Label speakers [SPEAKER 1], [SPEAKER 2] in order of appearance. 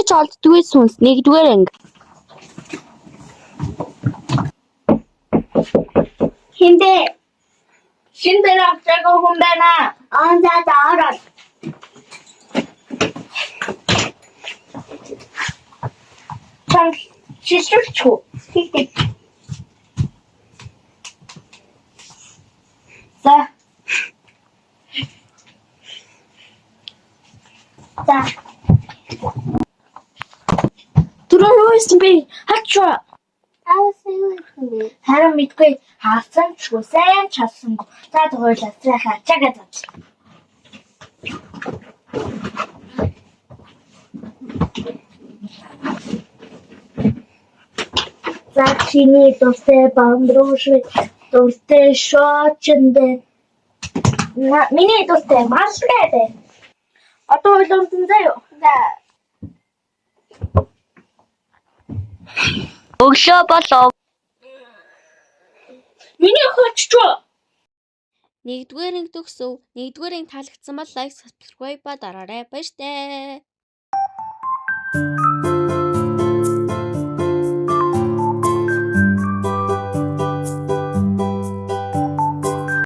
[SPEAKER 1] Мэдээж олддгүй сүнс 1-р анги.
[SPEAKER 2] Хинбэ? Шинээр авчааг хүн байна. За ороод. Чанга шишрүүлч үү? Хий. За.
[SPEAKER 1] Түрүү юу хийсэн бэ? Хачаа.
[SPEAKER 2] Харин мэдгүй хаалцсан ч үсэн чалсангүй. За хоёулаа сайхан ачаагаа зад. За чиний дуртай бамбрууш дуртай шоочндэ. Миний дуртай малгай бэ. Одоо хоёулаа унтан заяа. За.
[SPEAKER 1] Өглөө болов.
[SPEAKER 2] Миний хоччоо.
[SPEAKER 1] 1-р анги төгсөв. 1-р анги таалагдсан бол лайк, subscribe ба дараарай. Баяртай.